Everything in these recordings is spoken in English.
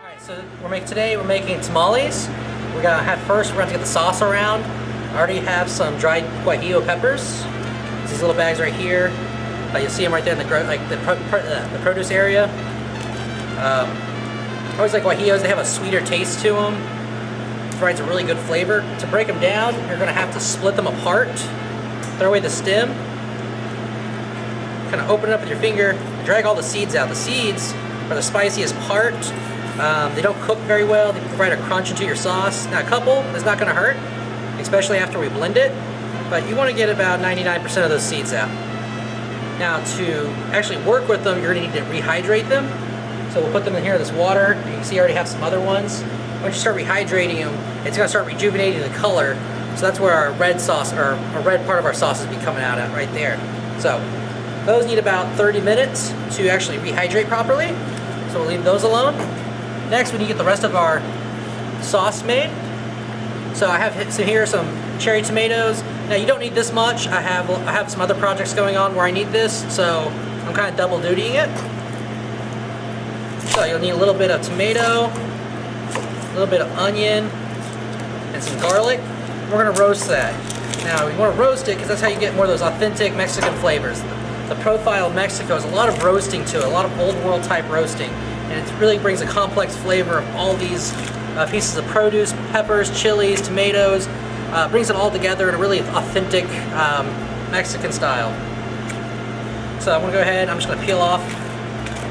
Alright, so today we're making tamales. We're gonna have to get the sauce around. I already have some dried guajillo peppers. These little bags right here. You'll see them right there in the produce area. I always like guajillos. They have a sweeter taste to them. It provides a really good flavor. To break them down, you're gonna have to split them apart. Throw away the stem. Kind of open it up with your finger. Drag all the seeds out. The seeds are the spiciest part. They don't cook very well. They provide a crunch into your sauce. Now, a couple is not going to hurt, especially after we blend it, but you want to get about 99% of those seeds out. Now, to actually work with them, you're going to need to rehydrate them. So we'll put them in here, this water. You can see I already have some other ones. Once you start rehydrating them, it's going to start rejuvenating the color. So that's where our red sauce, or a red part of our sauce, is be coming out at right there. So those need about 30 minutes to actually rehydrate properly. So we'll leave those alone. Next, we need to get the rest of our sauce made. So I have here some cherry tomatoes. Now you don't need this much. I have some other projects going on where I need this, so I'm kind of double dutying it. So you'll need a little bit of tomato, a little bit of onion, and some garlic. We're gonna roast that. Now we want to roast it because that's how you get more of those authentic Mexican flavors. The profile of Mexico is a lot of roasting to it, a lot of old world type roasting. And it really brings a complex flavor of all these pieces of produce, peppers, chilies, tomatoes. Brings it all together in a really authentic Mexican style. So I'm gonna go ahead, I'm just gonna peel off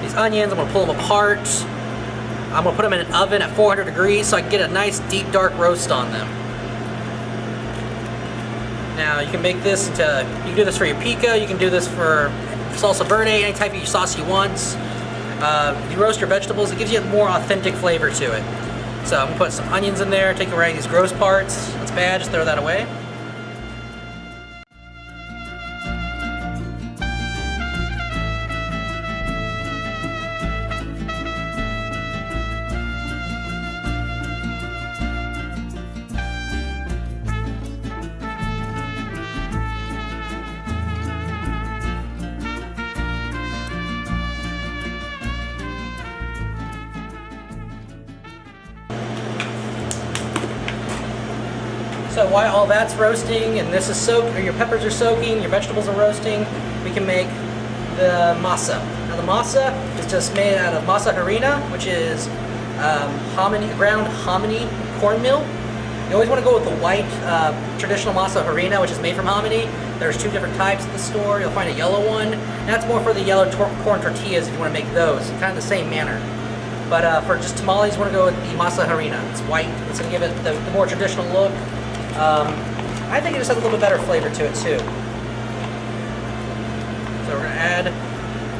these onions, I'm gonna pull them apart. I'm gonna put them in an oven at 400 degrees so I can get a nice deep dark roast on them. Now you can make this into, you can do this for your pico, you can do this for salsa verde, any type of sauce you want. You roast your vegetables, it gives you a more authentic flavor to it. So I'm gonna put some onions in there, take away these gross parts. That's bad, just throw that away. So while all that's roasting and this is soaked, or your peppers are soaking, your vegetables are roasting, we can make the masa. Now the masa is just made out of masa harina, which is ground hominy cornmeal. You always want to go with the white traditional masa harina, which is made from hominy. There's two different types at the store. You'll find a yellow one. And that's more for the yellow corn tortillas if you want to make those, kind of the same manner. But for just tamales, you want to go with the masa harina. It's white. It's going to give it the more traditional look. I think it just has a little bit better flavor to it too. So we're going to add,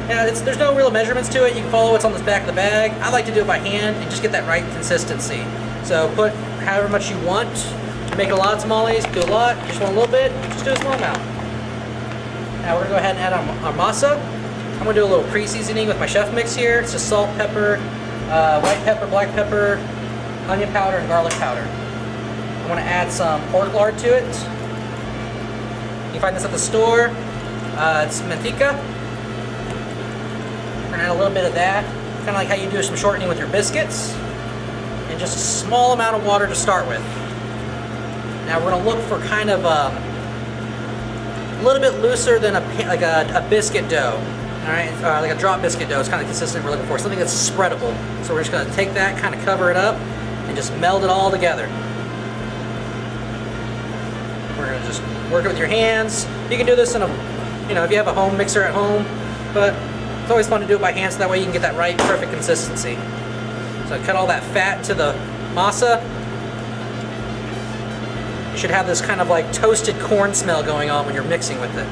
there's no real measurements to it. You can follow what's on the back of the bag. I like to do it by hand and just get that right consistency. So put however much you want. Make a lot of tamales, do a lot. Just want a little bit, just do a small amount. Now we're going to go ahead and add our masa. I'm going to do a little pre-seasoning with my chef mix here. It's just salt, pepper, white pepper, black pepper, onion powder, and garlic powder. I want to add some pork lard to it. You can find this at the store. It's manteca. We're going to add a little bit of that, kind of like how you do some shortening with your biscuits. And just a small amount of water to start with. Now we're going to look for kind of a little bit looser than a biscuit dough. Alright, like a drop biscuit dough is kind of consistent we're looking for. Something that's spreadable. So we're just going to take that, kind of cover it up, and just meld it all together. We're going to just work it with your hands. You can do this in if you have a home mixer at home, but it's always fun to do it by hand so that way you can get that right, perfect consistency. So cut all that fat to the masa. You should have this kind of like toasted corn smell going on when you're mixing with it.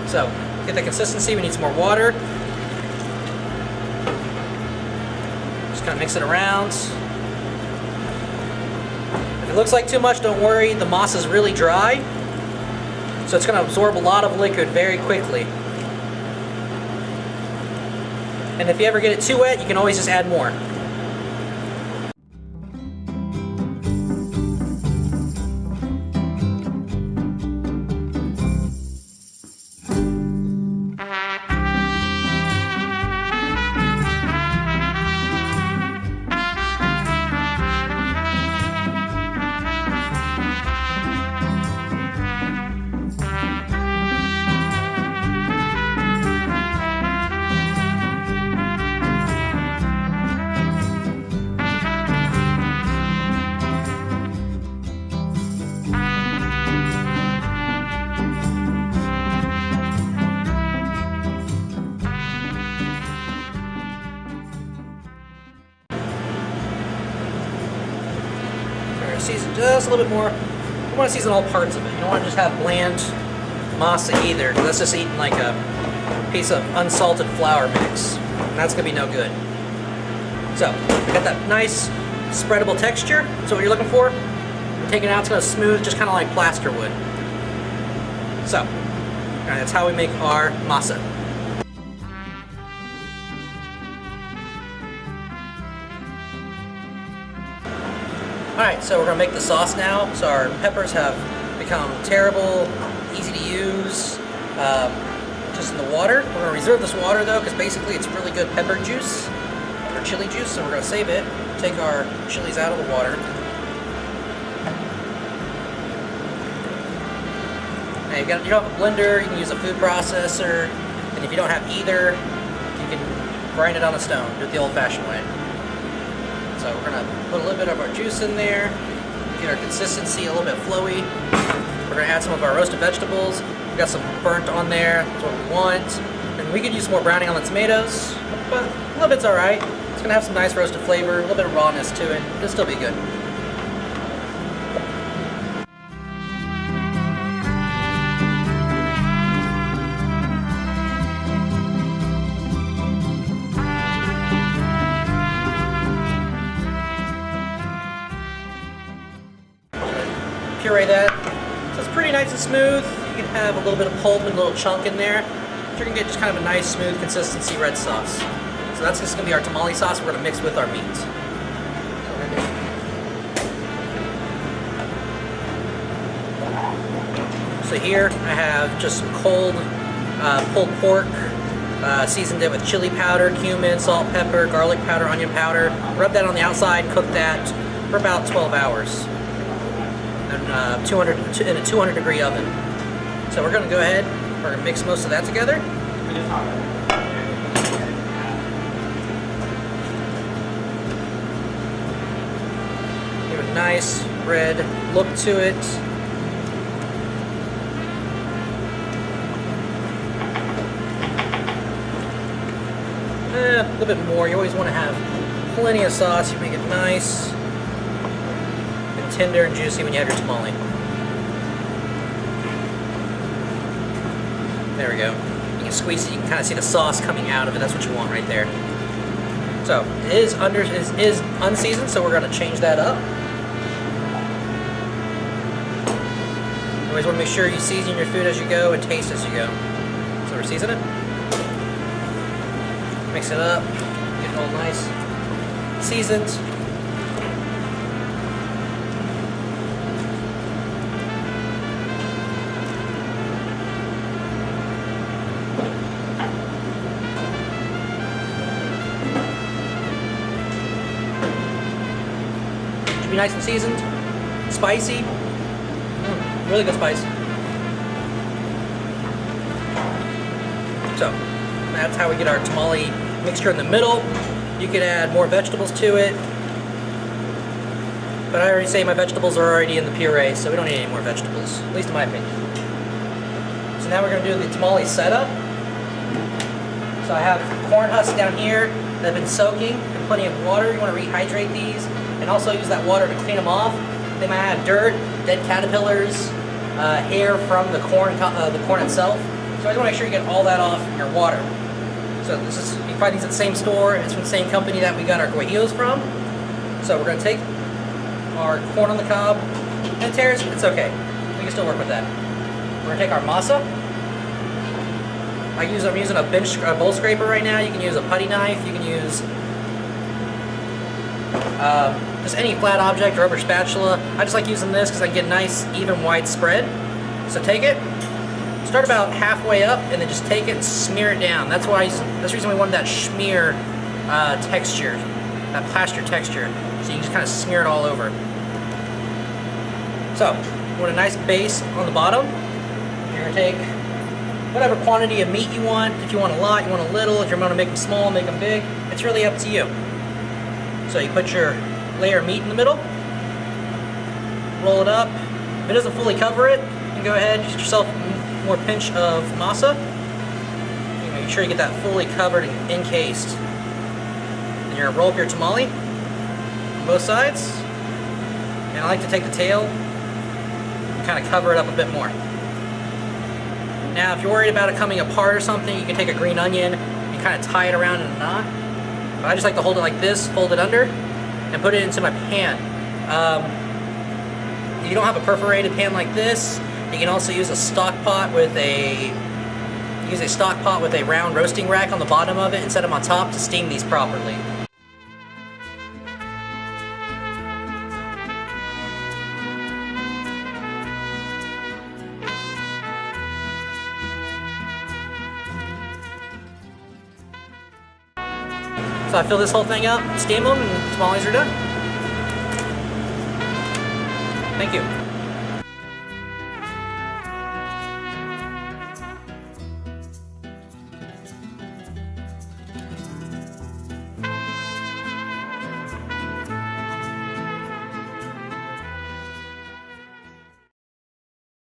So, get the consistency, we need some more water. Just kind of mix it around. If it looks like too much, don't worry, the masa is really dry. So it's going to absorb a lot of liquid very quickly. And if you ever get it too wet, you can always just add more. season just a little bit more. You want to season all parts of it. You don't want to just have bland masa either, because that's just eating like a piece of unsalted flour mix. And that's going to be no good. So, we got that nice spreadable texture. That's what you're looking for. Take it out, it's going to smooth, just kind of like plaster would. So, that's how we make our masa. Alright, so we're going to make the sauce now. So our peppers have become terrible, easy to use, just in the water. We're going to reserve this water though, because basically it's really good pepper juice, or chili juice, so we're going to save it. Take our chilies out of the water. Now you don't have a blender, you can use a food processor, and if you don't have either, you can grind it on a stone, do it the old-fashioned way. So we're going to put a little bit of our juice in there, get our consistency a little bit flowy. We're going to add some of our roasted vegetables. We've got some burnt on there, that's what we want. And we could use some more browning on the tomatoes, but a little bit's alright. It's going to have some nice roasted flavor, a little bit of rawness to it. It'll still be good. Puree that. So it's pretty nice and smooth. You can have a little bit of pulp and a little chunk in there. But you're going to get just kind of a nice, smooth consistency red sauce. So that's just going to be our tamale sauce we're going to mix with our meat. So here I have just some cold pulled pork, seasoned it with chili powder, cumin, salt, pepper, garlic powder, onion powder. Rub that on the outside, cook that for about 12 hours. In a 200 degree oven. So we're going to go ahead, we're going to mix most of that together. Give a nice red look to it. A little bit more. You always want to have plenty of sauce. You make it nice, tender and juicy when you have your tamale. There we go. You can squeeze it, you can kind of see the sauce coming out of it. That's what you want right there. So it is unseasoned, so we're going to change that up. You always want to make sure you season your food as you go and taste as you go. So we're seasoning it. Mix it up. Get it all nice seasoned. Be nice and seasoned, spicy, really good spice. So that's how we get our tamale mixture in the middle. You could add more vegetables to it, but I already say my vegetables are already in the puree, so we don't need any more vegetables, at least in my opinion. So now we're going to do the tamale setup. So I have corn husks down here that have been soaking in plenty of water. You want to rehydrate these and also use that water to clean them off. They might have dirt, dead caterpillars, hair from the corn itself. So I just want to make sure you get all that off in your water. So this is, you can find these at the same store. It's from the same company that we got our guajillos from. So we're going to take our corn on the cob. And it tears, it's okay. We can still work with that. We're going to take our masa. I'm using a bowl scraper right now. You can use a putty knife. You can use just any flat object, rubber spatula. I just like using this because I get a nice, even, wide spread. So take it, start about halfway up, and then just take it and smear it down. That's the reason we wanted that schmear texture, that plaster texture. So you can just kind of smear it all over. So, you want a nice base on the bottom. You're going to take whatever quantity of meat you want. If you want a lot, you want a little. If you want to make them small, make them big. It's really up to you. So you put your layer of meat in the middle, roll it up. If it doesn't fully cover it, you can go ahead, just get yourself more pinch of masa. You make sure you get that fully covered and encased. Then you're going to roll up your tamale on both sides. I like to take the tail and kind of cover it up a bit more. Now, if you're worried about it coming apart or something, you can take a green onion and kind of tie it around in a knot. But I just like to hold it like this, fold it under, and put it into my pan. If you don't have a perforated pan like this, you can also use a stock pot with a round roasting rack on the bottom of it and set them on top to steam these properly. So I fill this whole thing up, steam them, and tamales are done. Thank you.